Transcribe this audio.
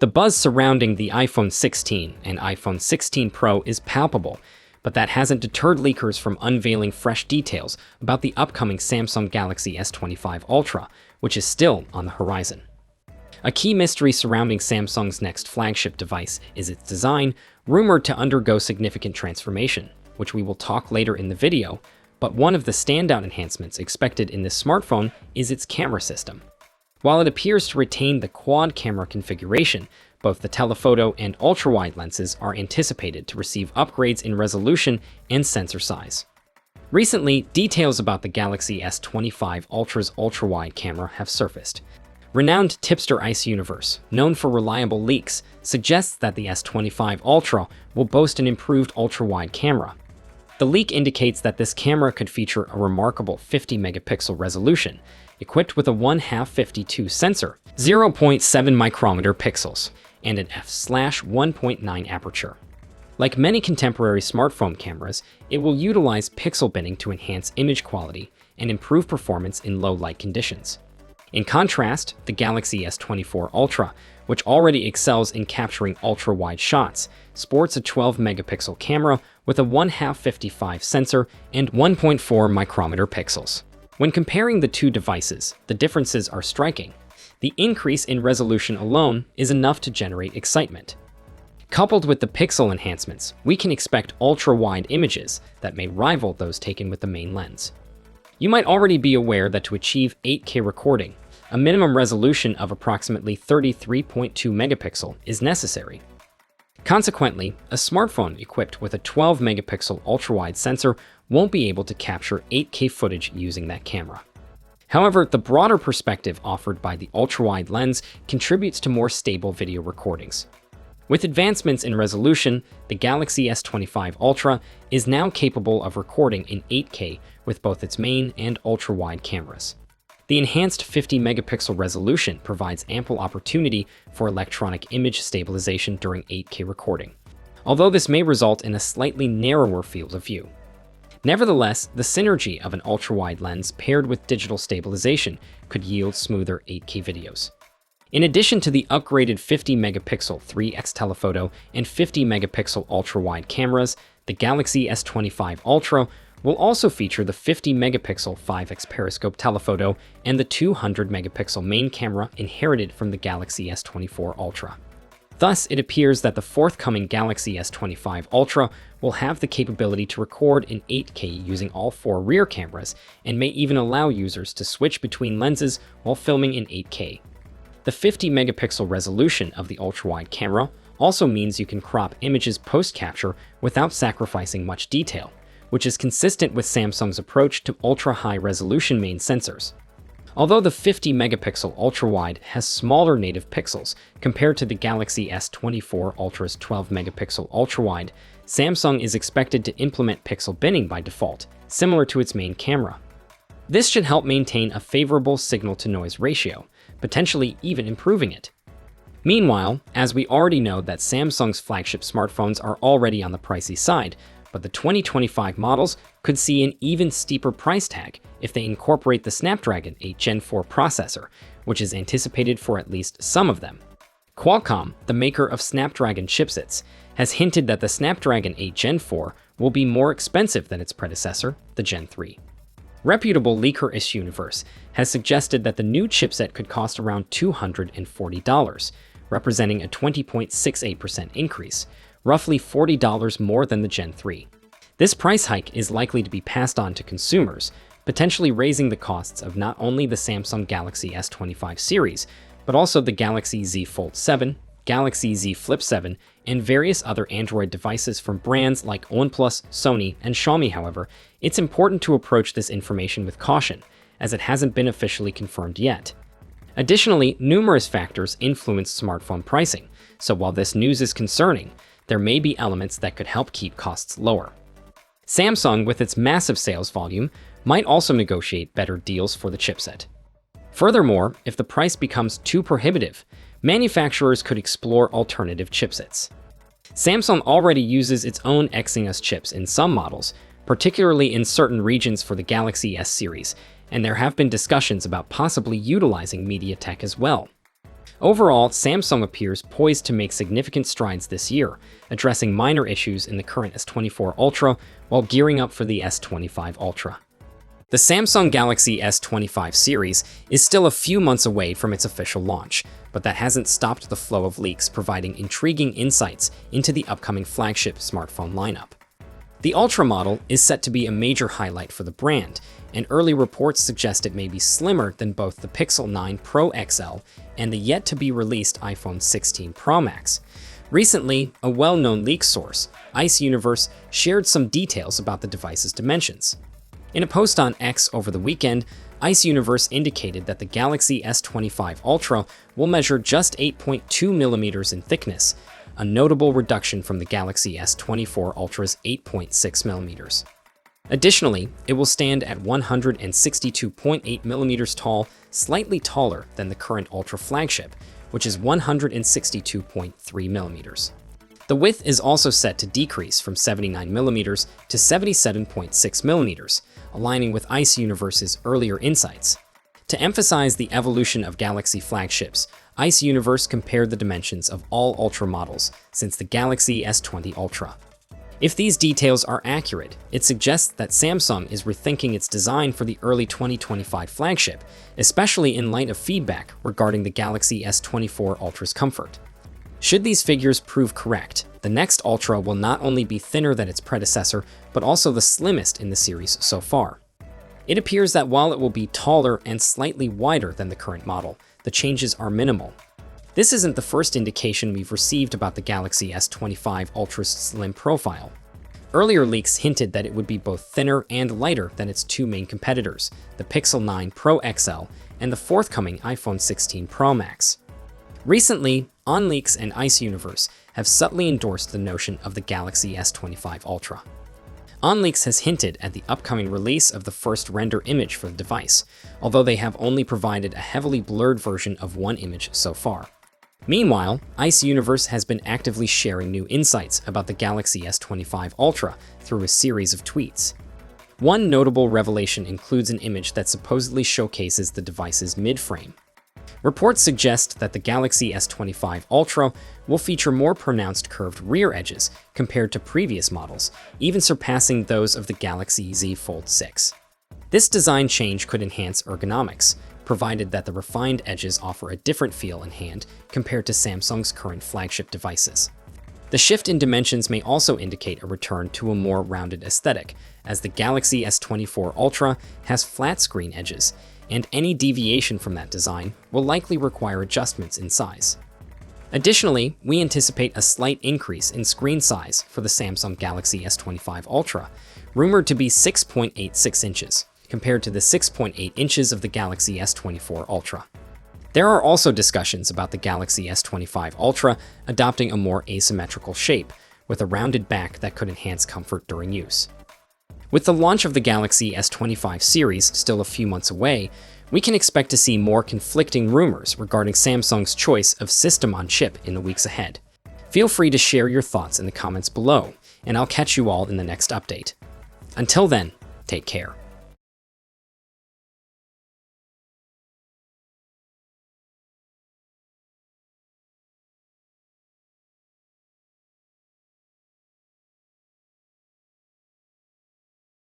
The buzz surrounding the iPhone 16 and iPhone 16 Pro is palpable, but that hasn't deterred leakers from unveiling fresh details about the upcoming Samsung Galaxy S25 Ultra, which is still on the horizon. A key mystery surrounding Samsung's next flagship device is its design, rumored to undergo significant transformation, which we will talk later in the video, but one of the standout enhancements expected in this smartphone is its camera system. While it appears to retain the quad camera configuration, both the telephoto and ultra-wide lenses are anticipated to receive upgrades in resolution and sensor size. Recently, details about the Galaxy S25 Ultra's ultra-wide camera have surfaced. Renowned tipster Ice Universe, known for reliable leaks, suggests that the S25 Ultra will boast an improved ultra-wide camera. The leak indicates that this camera could feature a remarkable 50-megapixel resolution, equipped with a 1/52 sensor, 0.7 micrometer pixels, and an f/1.9 aperture. Like many contemporary smartphone cameras, it will utilize pixel binning to enhance image quality and improve performance in low light conditions. In contrast, the Galaxy S24 Ultra, which already excels in capturing ultra-wide shots, sports a 12-megapixel camera with a 1/55 sensor and 1.4 micrometer pixels. When comparing the two devices, the differences are striking. The increase in resolution alone is enough to generate excitement. Coupled with the pixel enhancements, we can expect ultra-wide images that may rival those taken with the main lens. You might already be aware that to achieve 8K recording, a minimum resolution of approximately 33.2 megapixel is necessary. Consequently, a smartphone equipped with a 12-megapixel ultra-wide sensor won't be able to capture 8K footage using that camera. However, the broader perspective offered by the ultra-wide lens contributes to more stable video recordings. With advancements in resolution, the Galaxy S25 Ultra is now capable of recording in 8K with both its main and ultra-wide cameras. The enhanced 50-megapixel resolution provides ample opportunity for electronic image stabilization during 8K recording, although this may result in a slightly narrower field of view. Nevertheless, the synergy of an ultra-wide lens paired with digital stabilization could yield smoother 8K videos. In addition to the upgraded 50-megapixel 3x telephoto and 50-megapixel ultra-wide cameras, the Galaxy S25 Ultra will also feature the 50-megapixel 5x periscope telephoto and the 200-megapixel main camera inherited from the Galaxy S24 Ultra. Thus, it appears that the forthcoming Galaxy S25 Ultra will have the capability to record in 8K using all four rear cameras and may even allow users to switch between lenses while filming in 8K. The 50-megapixel resolution of the ultra-wide camera also means you can crop images post-capture without sacrificing much detail, which is consistent with Samsung's approach to ultra-high-resolution main sensors. Although the 50-megapixel ultra-wide has smaller native pixels compared to the Galaxy S24 Ultra's 12-megapixel ultra-wide, Samsung is expected to implement pixel binning by default, similar to its main camera. This should help maintain a favorable signal-to-noise ratio, potentially even improving it. Meanwhile, as we already know that Samsung's flagship smartphones are already on the pricey side, but the 2025 models could see an even steeper price tag if they incorporate the Snapdragon 8 Gen 4 processor, which is anticipated for at least some of them. Qualcomm, the maker of Snapdragon chipsets, has hinted that the Snapdragon 8 Gen 4 will be more expensive than its predecessor, the Gen 3. Reputable leaker Ice Universe has suggested that the new chipset could cost around $240, representing a 20.68% increase, roughly $40 more than the Gen 3. This price hike is likely to be passed on to consumers, potentially raising the costs of not only the Samsung Galaxy S25 series, but also the Galaxy Z Fold 7, Galaxy Z Flip 7, and various other Android devices from brands like OnePlus, Sony, and Xiaomi. However, it's important to approach this information with caution, as it hasn't been officially confirmed yet. Additionally, numerous factors influence smartphone pricing, so while this news is concerning, there may be elements that could help keep costs lower. Samsung, with its massive sales volume, might also negotiate better deals for the chipset. Furthermore, if the price becomes too prohibitive, manufacturers could explore alternative chipsets. Samsung already uses its own Exynos chips in some models, particularly in certain regions for the Galaxy S series, and there have been discussions about possibly utilizing MediaTek as well. Overall, Samsung appears poised to make significant strides this year, addressing minor issues in the current S24 Ultra while gearing up for the S25 Ultra. The Samsung Galaxy S25 series is still a few months away from its official launch, but that hasn't stopped the flow of leaks providing intriguing insights into the upcoming flagship smartphone lineup. The Ultra model is set to be a major highlight for the brand, and early reports suggest it may be slimmer than both the Pixel 9 Pro XL and the yet-to-be-released iPhone 16 Pro Max. Recently, a well-known leak source, Ice Universe, shared some details about the device's dimensions. In a post on X over the weekend, Ice Universe indicated that the Galaxy S25 Ultra will measure just 8.2mm in thickness, a notable reduction from the Galaxy S24 Ultra's 8.6mm. Additionally, it will stand at 162.8mm tall, slightly taller than the current Ultra flagship, which is 162.3mm. The width is also set to decrease from 79mm to 77.6mm, aligning with Ice Universe's earlier insights. To emphasize the evolution of Galaxy flagships, Ice Universe compared the dimensions of all Ultra models since the Galaxy S20 Ultra. If these details are accurate, it suggests that Samsung is rethinking its design for the early 2025 flagship, especially in light of feedback regarding the Galaxy S24 Ultra's comfort. Should these figures prove correct, the next Ultra will not only be thinner than its predecessor, but also the slimmest in the series so far. It appears that while it will be taller and slightly wider than the current model, the changes are minimal. This isn't the first indication we've received about the Galaxy S25 Ultra's slim profile. Earlier leaks hinted that it would be both thinner and lighter than its two main competitors, the Pixel 9 Pro XL and the forthcoming iPhone 16 Pro Max. Recently, OnLeaks and Ice Universe have subtly endorsed the notion of the Galaxy S25 Ultra. OnLeaks has hinted at the upcoming release of the first render image for the device, although they have only provided a heavily blurred version of one image so far. Meanwhile, Ice Universe has been actively sharing new insights about the Galaxy S25 Ultra through a series of tweets. One notable revelation includes an image that supposedly showcases the device's mid-frame. Reports suggest that the Galaxy S25 Ultra will feature more pronounced curved rear edges compared to previous models, even surpassing those of the Galaxy Z Fold 6. This design change could enhance ergonomics, provided that the refined edges offer a different feel in hand compared to Samsung's current flagship devices. The shift in dimensions may also indicate a return to a more rounded aesthetic, as the Galaxy S24 Ultra has flat screen edges, and any deviation from that design will likely require adjustments in size. Additionally, we anticipate a slight increase in screen size for the Samsung Galaxy S25 Ultra, rumored to be 6.86 inches, compared to the 6.8 inches of the Galaxy S24 Ultra. There are also discussions about the Galaxy S25 Ultra adopting a more asymmetrical shape, with a rounded back that could enhance comfort during use. With the launch of the Galaxy S25 series still a few months away, we can expect to see more conflicting rumors regarding Samsung's choice of system-on-chip in the weeks ahead. Feel free to share your thoughts in the comments below, and I'll catch you all in the next update. Until then, take care.